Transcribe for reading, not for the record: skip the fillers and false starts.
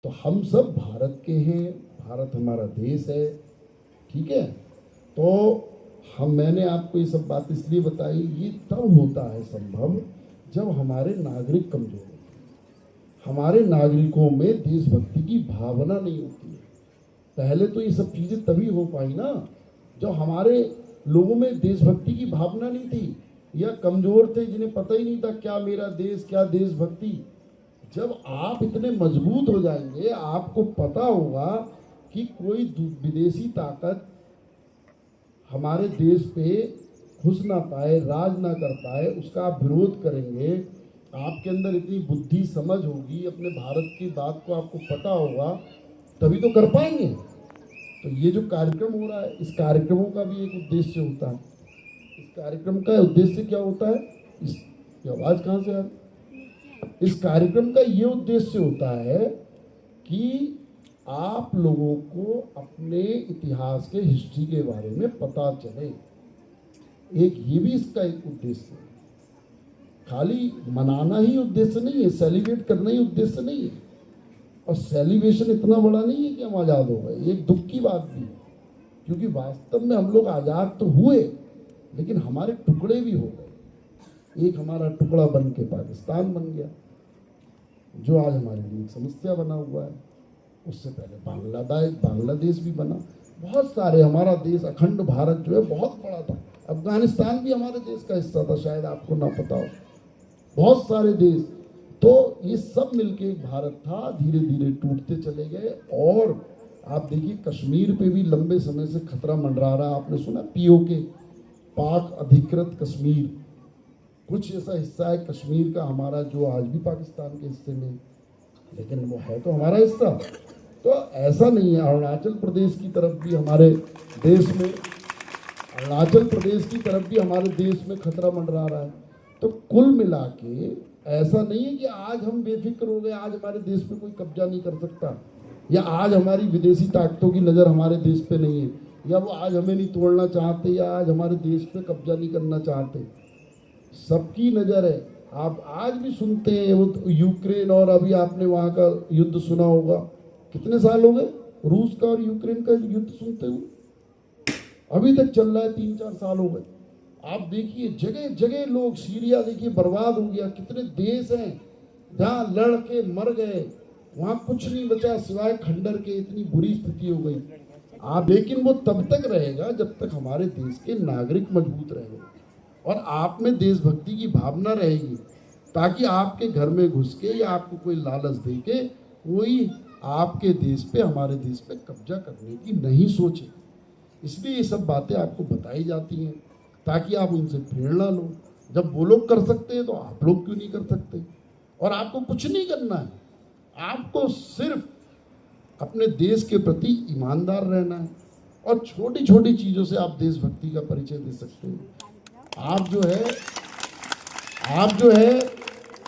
तो हम सब भारत के हैं, भारत हमारा देश है, ठीक है। तो मैंने आपको ये सब बात इसलिए बताई, ये तब होता है संभव जब हमारे नागरिक कमजोर होते हैं, हमारे नागरिकों में देशभक्ति की भावना नहीं होती है। पहले तो ये सब चीजें तभी हो पाई ना जब हमारे लोगों में देशभक्ति की भावना नहीं थी, या कमजोर थे जिन्हें पता ही नहीं था क्या मेरा देश, क्या देशभक्ति। जब आप इतने मजबूत हो जाएंगे, आपको पता होगा कि कोई विदेशी ताकत हमारे देश पे घुस ना पाए, राज ना कर पाए, उसका आप विरोध करेंगे। आपके अंदर इतनी बुद्धि समझ होगी, अपने भारत की बात को आपको पता होगा, तभी तो कर पाएंगे। तो ये जो कार्यक्रम हो रहा है, इस कार्यक्रमों का भी एक उद्देश्य होता है। इस कार्यक्रम का उद्देश्य क्या होता है? इस आवाज कहाँ से आ रही? इस कार्यक्रम का ये उद्देश्य होता है कि आप लोगों को अपने इतिहास के, हिस्ट्री के बारे में पता चले। एक ये भी इसका एक उद्देश्य है। खाली मनाना ही उद्देश्य नहीं है, सेलिब्रेट करना ही उद्देश्य नहीं है। और सेलिब्रेशन इतना बड़ा नहीं है कि हम आज़ाद हो गए, ये एक दुख की बात भी है, क्योंकि वास्तव में हम लोग आज़ाद तो हुए, लेकिन हमारे टुकड़े भी हो गए। एक हमारा टुकड़ा बन के पाकिस्तान बन गया, जो आज हमारे लिए एक समस्या बना हुआ है। उससे पहले बांग्लादेश भी बना। बहुत सारे, हमारा देश अखंड भारत जो है बहुत बड़ा था। अफगानिस्तान भी हमारे देश का हिस्सा था, शायद आपको ना पता हो। बहुत सारे देश, तो ये सब मिलके एक भारत था। धीरे धीरे टूटते चले गए। और आप देखिए कश्मीर पे भी लंबे समय से खतरा मंडरा रहा। आपने सुना पीओके, पाक अधिकृत कश्मीर, कुछ ऐसा हिस्सा है कश्मीर का हमारा जो आज भी पाकिस्तान के हिस्से में, लेकिन वो है तो हमारा हिस्सा। तो ऐसा नहीं है। अरुणाचल प्रदेश की तरफ भी हमारे देश में, अरुणाचल प्रदेश की तरफ भी हमारे देश में खतरा मंडरा रहा है। तो कुल मिला के ऐसा नहीं है कि आज हम बेफिक्र हो गए, आज हमारे देश पे कोई कब्जा नहीं कर सकता, या आज हमारी विदेशी ताकतों की नज़र हमारे देश पे नहीं है, या वो आज हमें नहीं तोड़ना चाहते, या आज हमारे देश पे कब्जा नहीं करना चाहते। सबकी नज़र है। आप आज भी सुनते हैं वो यूक्रेन, और अभी आपने वहाँ का युद्ध सुना होगा। कितने साल हो गए रूस का और यूक्रेन का युद्ध सुनते हुए? अभी तक चल रहा है, 3-4 साल हो गए। आप देखिए जगह जगह लोग, सीरिया देखिए बर्बाद हो गया। कितने देश हैं जहाँ लड़ के मर गए, वहाँ कुछ नहीं बचा सिवाय खंडर के। इतनी बुरी स्थिति हो गई। आप, लेकिन वो तब तक रहेगा जब तक हमारे देश के नागरिक मजबूत रहेंगे और आप में देशभक्ति की भावना रहेगी, ताकि आपके घर में घुस के या आपको कोई लालच दे के कोई आपके देश पे, हमारे देश पे कब्जा करने की नहीं सोचे। इसलिए ये सब बातें आपको बताई जाती हैं, ताकि आप उनसे प्रेरणा लो। जब वो लोग कर सकते हैं तो आप लोग क्यों नहीं कर सकते? और आपको कुछ नहीं करना है, आपको सिर्फ अपने देश के प्रति ईमानदार रहना है, और छोटी छोटी चीज़ों से आप देशभक्ति का परिचय दे सकते हैं। आप जो है